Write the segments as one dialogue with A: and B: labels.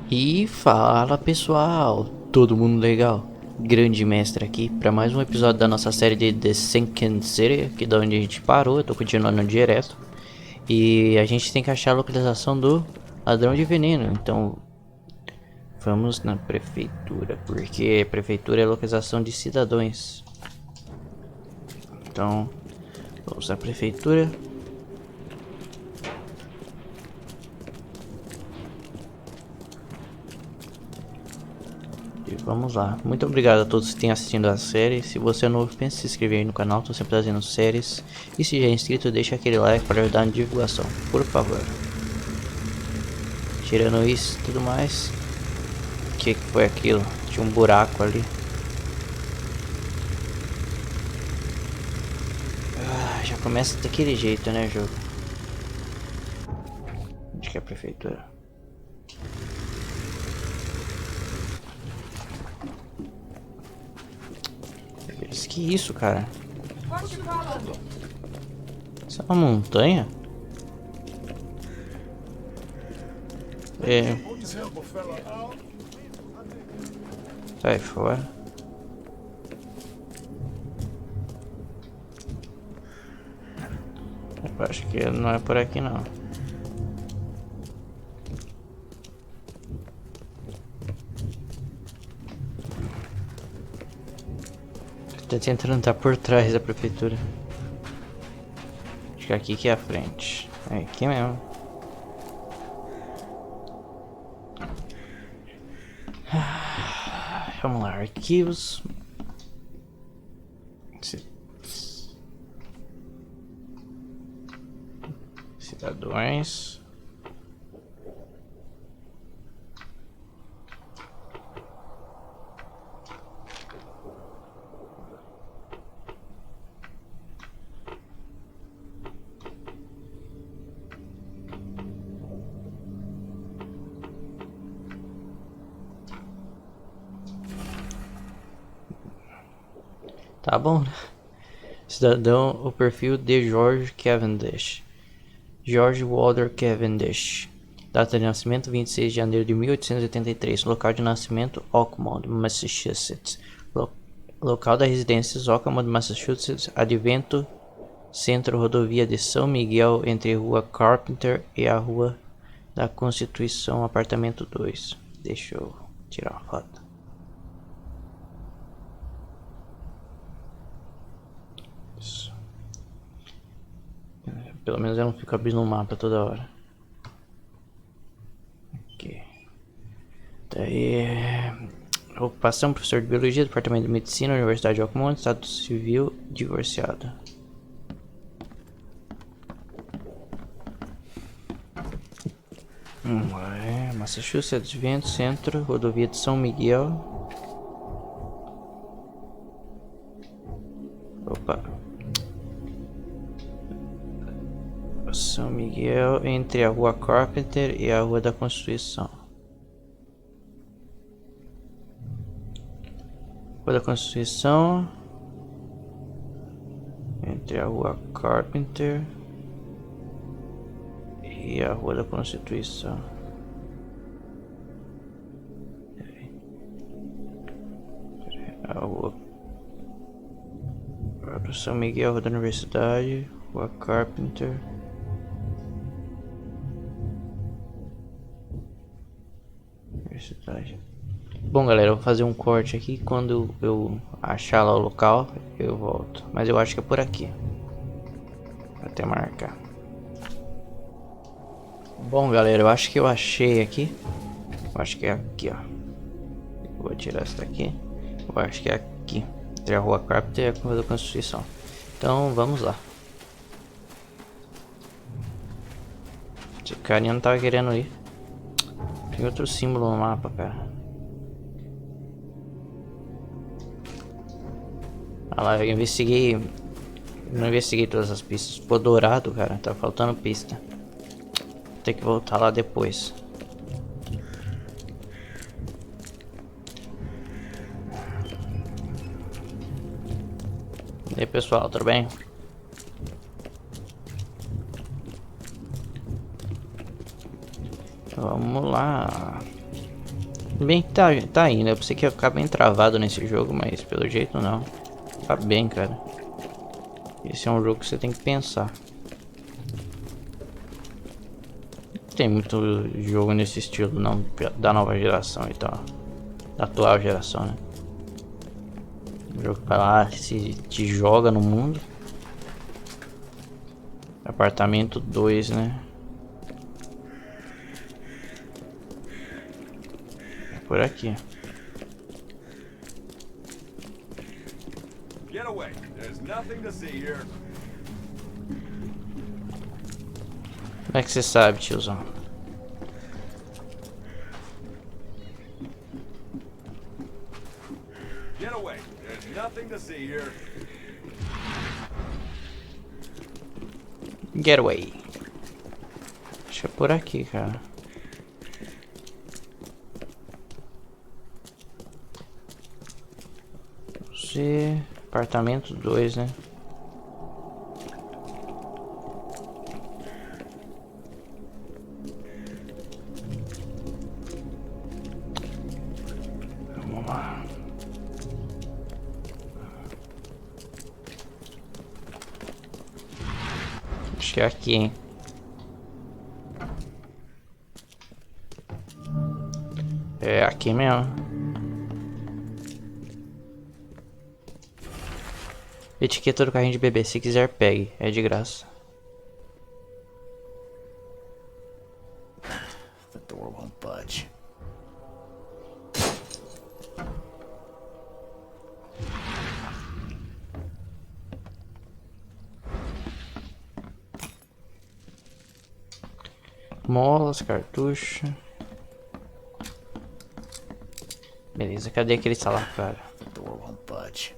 A: E fala pessoal, todo mundo legal? Grande mestre aqui para mais um episódio da nossa série de Decisão, que é da onde a gente parou. Eu tô continuando direto e a gente tem que achar a localização do ladrão de veneno. Então vamos na prefeitura, porque a prefeitura é a localização de cidadãos. Então vamos na prefeitura. E vamos lá. Muito obrigado a todos que têm assistido a série. Se você é novo, pense em se inscrever aí no canal. Estou sempre trazendo séries. E se já é inscrito, deixa aquele like para ajudar na divulgação, por favor. Tirando isso e tudo mais. O que foi aquilo? Tinha um buraco ali. Já começa daquele jeito, né, jogo? Onde que é a prefeitura? Que isso, cara? Isso é uma montanha? É. Sai fora. Eu acho que não é por aqui não. Tô tentando entrar por trás da prefeitura. Acho que aqui que é a frente. É aqui mesmo. Vamos lá, arquivos. Cidadãos. Tá bom, né? Cidadão, o perfil de George Cavendish. George Walter Cavendish. Data de nascimento 26 de janeiro de 1883. Local de nascimento Oakmont, Massachusetts. Local da residência Oakmont, Massachusetts. Advento Centro, rodovia de São Miguel, entre Rua Carpenter e a Rua da Constituição, apartamento 2. Deixa eu tirar uma foto. Isso. Pelo menos eu não fico abrindo o mapa toda hora. Aqui. Daí. Ocupação: professor de biologia, departamento de medicina, Universidade de Oakmont, estado civil, divorciado. Massachusetts, Vento, Centro, rodovia de São Miguel. Opa. São Miguel, entre a Rua Carpenter e a Rua da Constituição. Rua da Constituição, entre a Rua Carpenter e a Rua da Constituição. A Rua do São Miguel, Rua da Universidade, Rua Carpenter. Universidade. Bom, galera, eu vou fazer um corte aqui. Quando eu achar lá o local, eu volto. Mas eu acho que é por aqui. Até marcar. Bom, galera, eu acho que eu achei aqui. Eu acho que é aqui, ó. Vou tirar essa daqui. Eu acho que é aqui. Entre a Rua Carpenter e a Rua da Constituição. Então, vamos lá. Esse carinha não tava querendo ir. Tem outro símbolo no mapa, cara. Olha lá, eu investiguei. Não investiguei todas as pistas. Ficou dourado, cara. Tá faltando pista. Vou ter que voltar lá depois. E aí, pessoal, tudo bem? Vamos lá. Bem que tá indo. Eu pensei que ia ficar bem travado nesse jogo, mas pelo jeito não. Tá bem, cara. Esse é um jogo que você tem que pensar. Tem muito jogo nesse estilo, não, da nova geração e tal. Da atual geração, né? O jogo vai lá, se te joga no mundo. Apartamento 2, né? É por aqui.
B: Get away. There's nothing to see here.
A: Como é que você sabe, tiozão?
B: Get away. There's nothing to see here.
A: Getaway. Acho que é por aqui, cara. Você... Apartamento 2, né? Vamos lá. Acho que é aqui, hein? É aqui mesmo. Etiqueta do carrinho de bebê. Se quiser, pegue. É de graça.
C: The door won't budge.
A: Molas, cartucho. Beleza, cadê aquele salário, cara?
C: The door won't budge.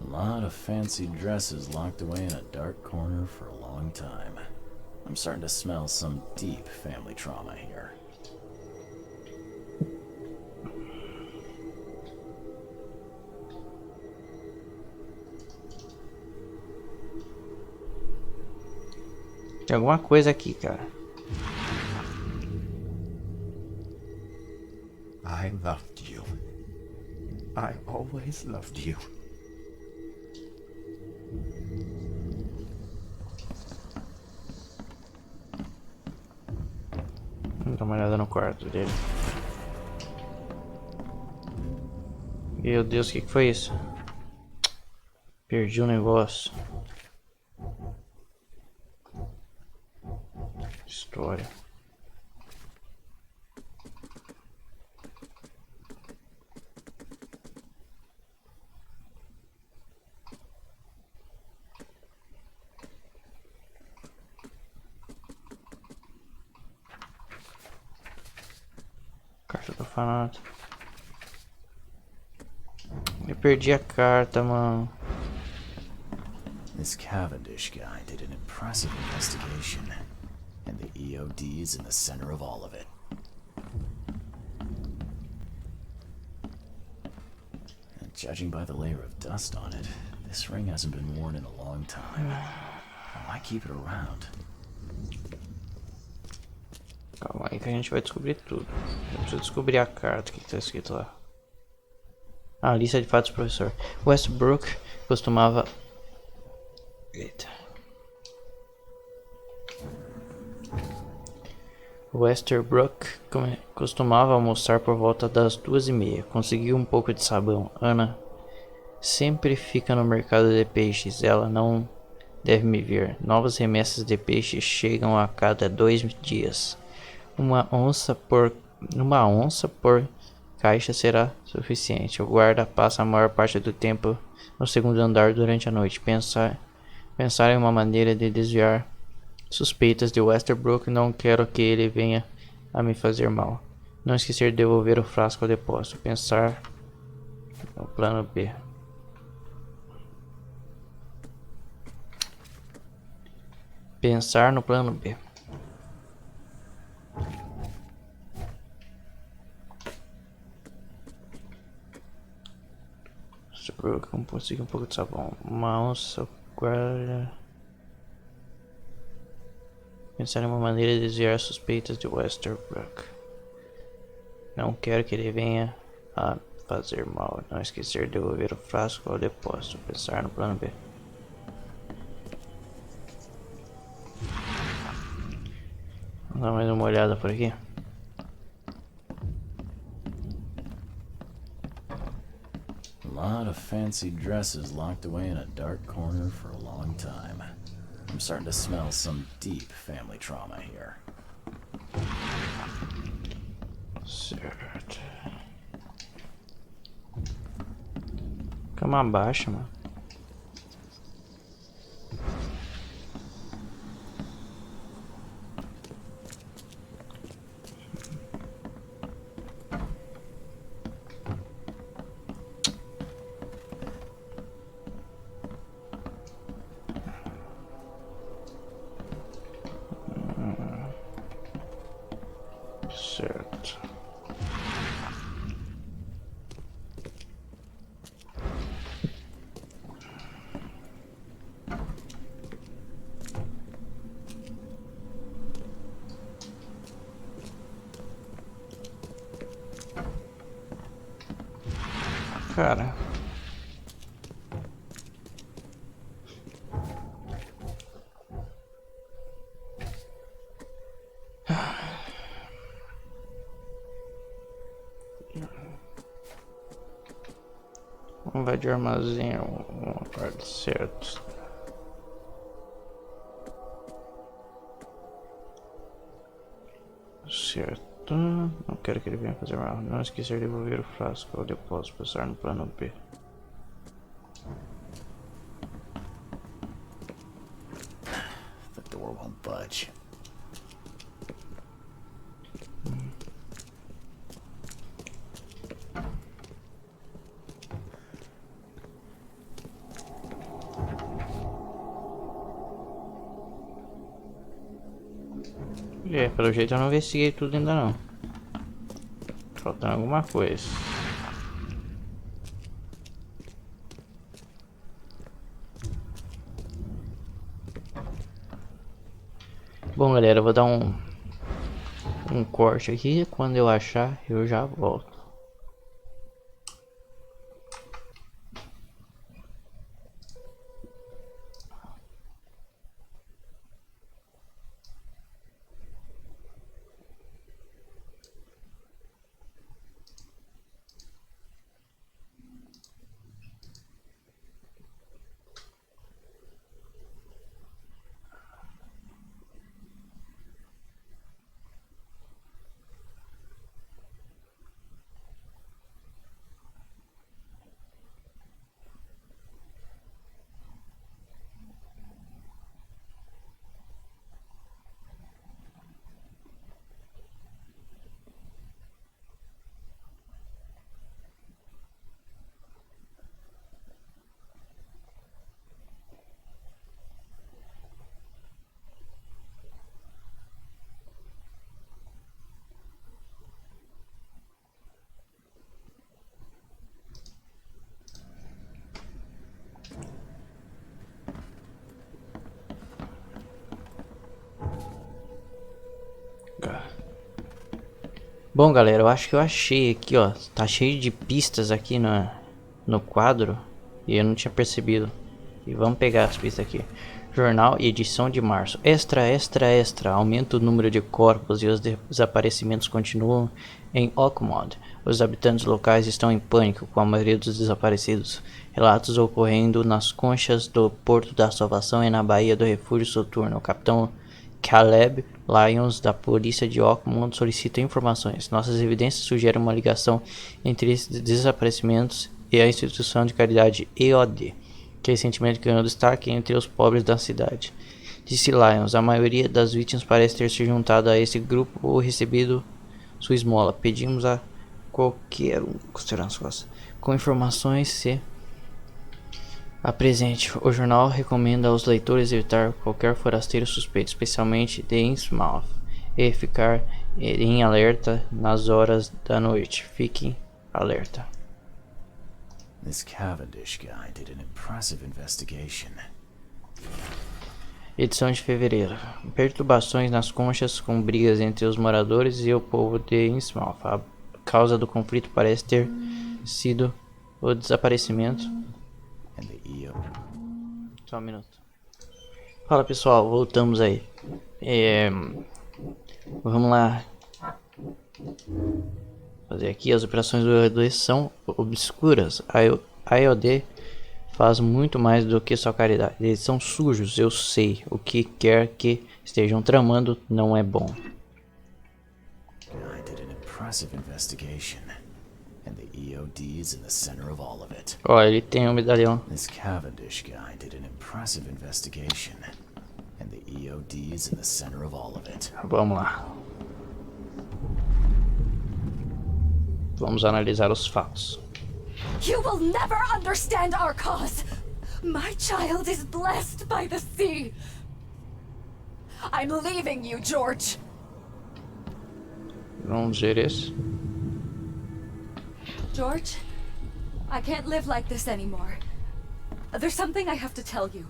C: A lot of fancy dresses locked away in a dark corner for a long time. I'm starting to smell some deep family trauma here.
A: Tem alguma coisa aqui, cara.
D: I loved you. I always loved you.
A: Vamos dar uma olhada no quarto dele. Meu Deus, o que foi isso? Perdi o negócio. História. Carta do orfanato. Eu perdi a carta, mano.
C: This Cavendish guy did an impressive investigation, and the EOD is in the center of all of it. And judging by the layer of dust on it, this ring hasn't been worn in a long time. Why keep it around?
A: Calma aí que a gente vai descobrir tudo. Eu preciso descobrir a carta, o que tá escrito lá. Ah, lista de fatos, professor. Westbrook costumava... Eita. Westerbrook costumava almoçar por volta das 2h30. Conseguiu um pouco de sabão. Ana sempre fica no mercado de peixes. Ela não deve me ver. Novas remessas de peixes chegam a cada 2 dias. Uma onça por caixa será suficiente. O guarda passa a maior parte do tempo no segundo andar durante a noite. Pensar em uma maneira de desviar suspeitas de Westerbrook. Não quero que ele venha a me fazer mal. Não esquecer de devolver o frasco ao depósito. Pensar no plano B. Pensar no plano B. Como conseguir um pouco de sabão. Uma onça guarda. Pensar em uma maneira de desviar as suspeitas de Westerbrook. Não quero que ele venha a fazer mal. Não esquecer de devolver o frasco ao depósito. Pensar no plano B. Vamos dar mais uma olhada por aqui.
C: A lot of fancy dresses locked away in a dark corner for a long time. I'm starting to smell some deep family trauma here.
A: Certo. Cama baixa, mano. Certo. Cara. Vamos vai de armazém, uma parte certo. Certo. Não quero que ele venha fazer mal. Não esquecer de devolver o frasco ao depósito. Passar no plano B.
C: The door won't budge.
A: Pelo jeito eu não investiguei tudo ainda não. Faltando alguma coisa. Bom, galera, eu vou dar um corte aqui. Quando eu achar, eu já volto. Bom, galera, eu acho que eu achei aqui, ó. Tá cheio de pistas aqui no quadro e eu não tinha percebido. E vamos pegar as pistas aqui. Jornal e edição de março. Extra, extra, extra. Aumenta o número de corpos e os desaparecimentos continuam em Oakmont. Os habitantes locais estão em pânico com a maioria dos desaparecidos. Relatos ocorrendo nas conchas do Porto da Salvação e na Baía do Refúgio Soturno. O capitão Caleb Lyons, da polícia de Oakmont, solicita informações. Nossas evidências sugerem uma ligação entre esses desaparecimentos e a instituição de caridade EOD, que recentemente ganhou destaque entre os pobres da cidade. Disse Lyons, a maioria das vítimas parece ter se juntado a esse grupo ou recebido sua esmola. Pedimos a qualquer um com informações se apresente. O jornal recomenda aos leitores evitar qualquer forasteiro suspeito, especialmente de Innsmouth, e ficar em alerta nas horas da noite. Fiquem alerta.
C: This Cavendish guy did an impressive investigation.
A: Edição de fevereiro. Perturbações nas conchas com brigas entre os moradores e o povo de Innsmouth. A causa do conflito parece ter sido o desaparecimento.
C: And the EO.
A: Só um minuto. Fala pessoal, voltamos aí. Vamos lá. Fazer aqui. As operações do IOD são obscuras. A IOD faz muito mais do que só caridade. Eles são sujos, eu sei. O que quer que estejam tramando não é bom.
C: I did an impressive investigation. And the EOD is in the center of all of it.
A: Ó, ele tem um medalhão.
C: This Cavendish guy did an impressive investigation. And the EOD is in the center of all of it.
A: Vamos lá. Vamos analisar os fatos.
E: You will never understand our cause. My child is blessed by the sea. I'm leaving you, George.
A: Vamos ver esse.
E: George, I can't live like this anymore. There's something I have to tell you.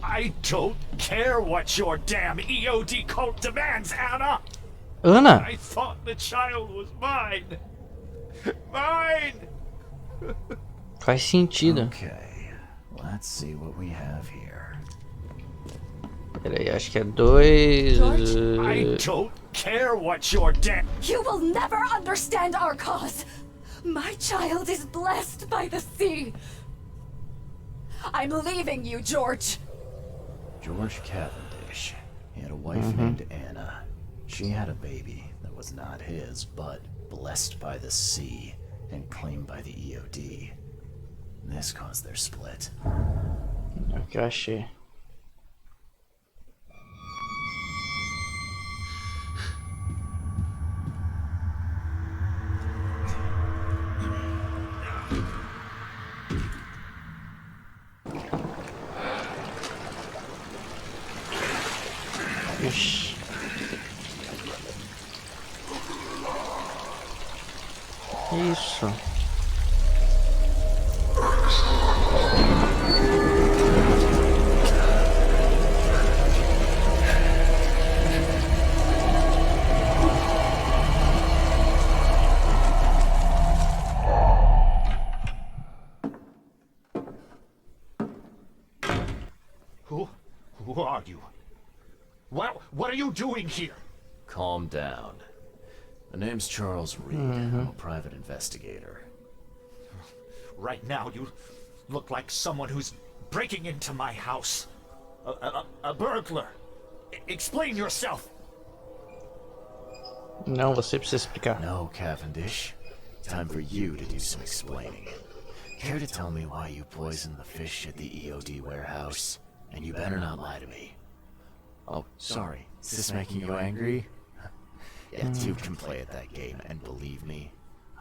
F: I don't care what your damn EOD cult demands, Anna!
A: Ana!
F: I thought the child was mine! Mine!
A: Faz sentido.
C: Okay, let's see what we have here.
A: Pera aí, acho que é 2.
F: I don't care what your damn.
E: You will never understand our cause. My child is blessed by the sea. I'm leaving you, George.
C: George Cavendish. He had a wife named Anna. She had a baby that was not his, but blessed by the sea and claimed by the EOD. This caused their split.
A: É o que eu achei. Ixi. Isso.
F: Who are you? What are you doing here?
C: Calm down. The name's Charles Reed. I'm a private investigator.
F: Right now, you look like someone who's breaking into my house. A burglar. Explain yourself.
A: Não, você precisa explicar.
C: No, Cavendish. Time for you to do some explaining. Care to tell me why you poisoned the fish at the EOD warehouse? And you better not lie to me. Oh, sorry. Is this making you angry? Yeah, you can play at that game, and believe me,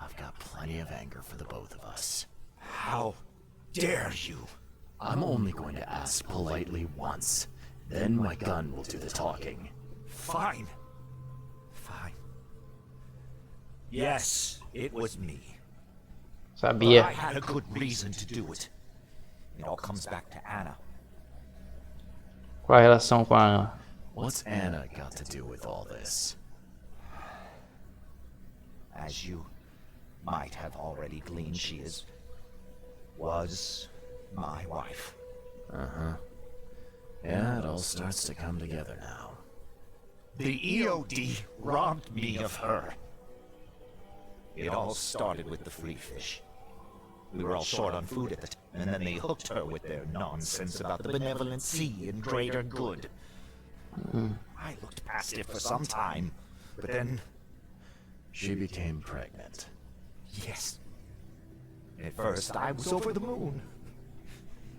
C: I've got plenty of anger for the both of us.
F: How dare you?
C: I'm only going to ask politely once. Then my gun will do the talking.
F: Fine. Fine. Yes, it was me. But
A: Sabia.
F: I had a good reason to do it. It all comes back to Anna.
A: Qual a relação com a Ana?
C: What's Anna got to do with all this?
F: As you might have already gleaned, she was my wife.
C: Yeah, it all starts to come together now.
F: The EOD robbed me of her. It all started with the flea fish. We were all short on food at the time, and then they hooked her with their nonsense about the benevolent sea and greater good. I looked past it for some time, but then,
C: She became pregnant.
F: yes. At first, I was over the moon.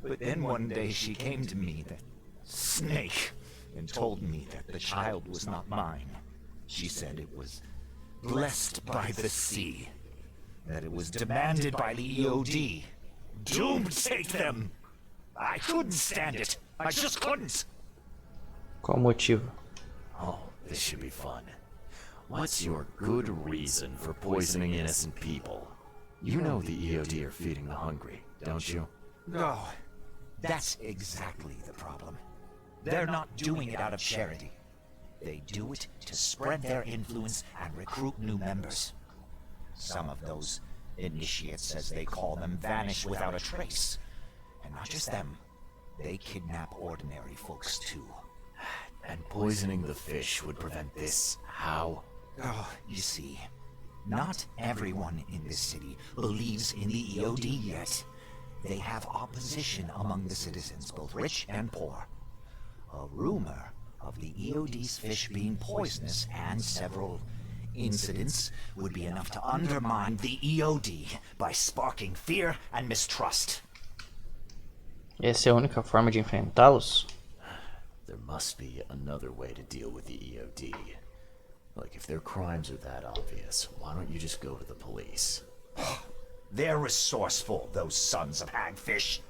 F: But then one day she came to me, that snake, and told me that the child was not mine. She said it was blessed by the sea. That it was demanded by the EOD. Doomed take them! I couldn't stand it. I just couldn't.
A: Qual o motivo?
C: Oh, this should be fun. What's your good reason for poisoning innocent people? You know the EOD are feeding the hungry, don't you?
F: No, that's exactly the problem. They're not doing it out of charity. They do it to spread their influence and recruit new members. Some of those initiates, as they call them, vanish without a trace. And not just them, they kidnap ordinary folks too.
C: And poisoning the fish would prevent this. How?
F: Oh, you see, not everyone in this city believes in the EOD yet. They have opposition among the citizens, both rich and poor. A rumor of the EOD's fish being poisonous and several incidents would be enough to undermine the EOD by sparking fear and mistrust.
A: Essa é a única forma de enfrentá-los?
C: There must be another way to deal with the EOD. Like, if their crimes are that obvious, why don't you just go to the police?
F: They're resourceful, those sons of hagfish.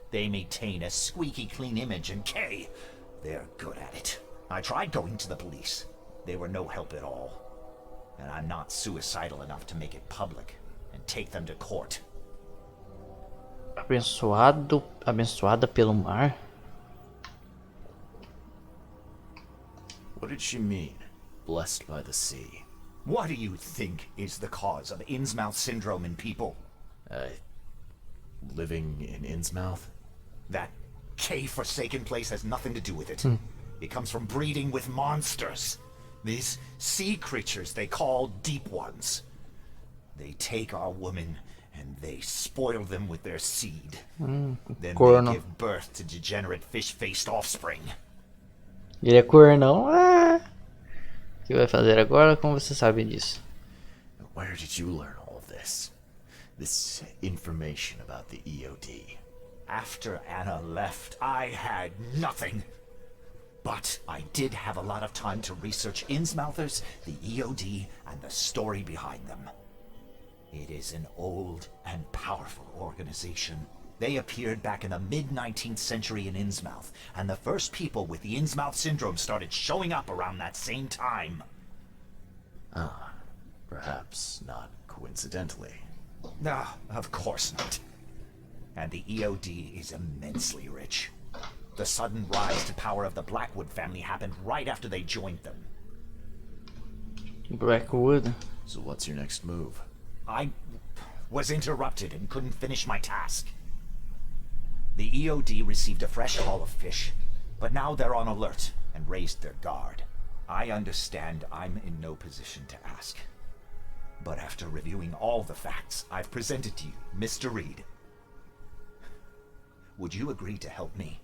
F: They maintain a squeaky clean image, and Kay, they're good at it. I tried going to the police. They were no help at all. And I'm not suicidal enough to make it public and take them to court.
A: Abençoada pelo mar?
C: What did she mean? Blessed by the sea.
F: What do you think is the cause of Innsmouth syndrome in people?
C: Living in Innsmouth?
F: That K-forsaken place has nothing to do with it. It comes from breeding with monsters. These sea creatures they call Deep Ones. They take our women and they spoil them with their seed. Then they give birth to degenerate fish-faced offspring.
A: Ele é cornão? Ah! O que vai fazer agora? Como você sabe disso?
C: Where did you learn all of this? This information about the EOD?
F: After Anna left, I had nothing. But I did have a lot of time to research Innsmouthers, the EOD, and the story behind them. It is an old and powerful organization. They appeared back in the mid-19th century in Innsmouth, and the first people with the Innsmouth syndrome started showing up around that same time.
C: Perhaps not coincidentally.
F: No, of course not. And the EOD is immensely rich. The sudden rise to power of the Blackwood family happened right after they joined them.
A: Blackwood?
C: So what's your next move?
F: I was interrupted and couldn't finish my task. The EOD received a fresh haul of fish, but now they're on alert and raised their guard. I understand I'm in no position to ask. But after reviewing all the facts I've presented to you, Mr. Reed, would you agree to help me?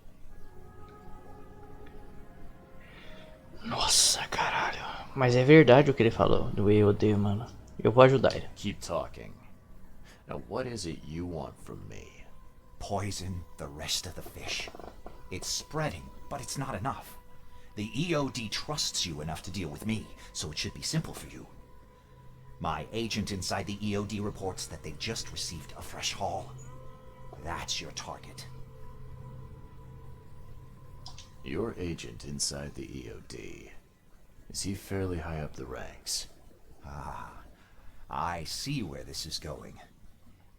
A: Nossa, caralho. Mas é verdade o que ele falou do EOD, mano. Eu vou ajudar ele.
C: Keep talking. Now, what is it you want from me?
F: Poison the rest of the fish. It's spreading, but it's not enough. The EOD trusts you enough to deal with me, so it should be simple for you. My agent inside the EOD reports that they've just received a fresh haul. That's your target.
C: Your agent inside the EOD. Is he fairly high up the ranks?
F: I see where this is going.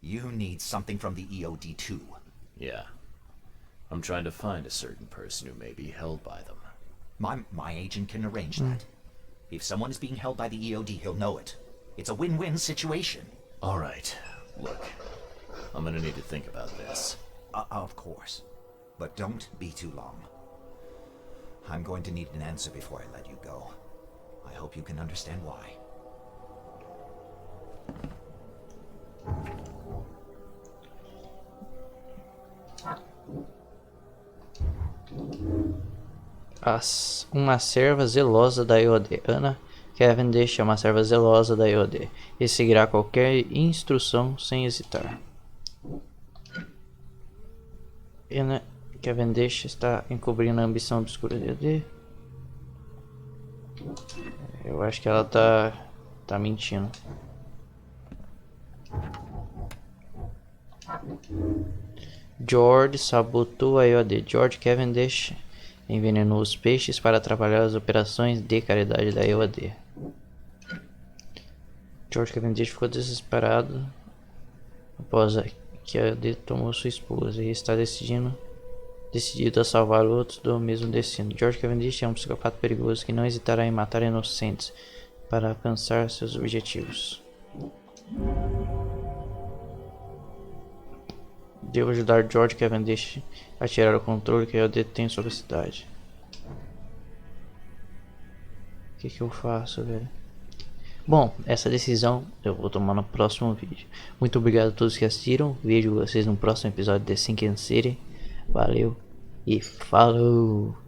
F: You need something from the EOD too.
C: Yeah. I'm trying to find a certain person who may be held by them.
F: My agent can arrange that. If someone is being held by the EOD, he'll know it. It's a win-win situation.
C: Alright. Look. I'm gonna need to think about this.
F: Of course. But don't be too long. I'm going to need an answer before I let you go. I hope you can understand why.
A: Uma serva zelosa da EOD. Anna Cavendish é uma serva zelosa da EOD e seguirá qualquer instrução sem hesitar. Anna Cavendish está encobrindo a ambição obscura da EOD. Eu acho que ela tá mentindo. George sabotou a EOD. George Cavendish envenenou os peixes para atrapalhar as operações de caridade da EOD. George Cavendish ficou desesperado após que a D tomou sua esposa e está decidido a salvar outros do mesmo destino. George Cavendish é um psicopata perigoso que não hesitará em matar inocentes para alcançar seus objetivos. Devo ajudar George Cavendish a tirar o controle que eu detenho sobre a cidade. O que eu faço, velho? Bom, essa decisão eu vou tomar no próximo vídeo. Muito obrigado a todos que assistiram. Vejo vocês no próximo episódio de Sinking City. Valeu e falou!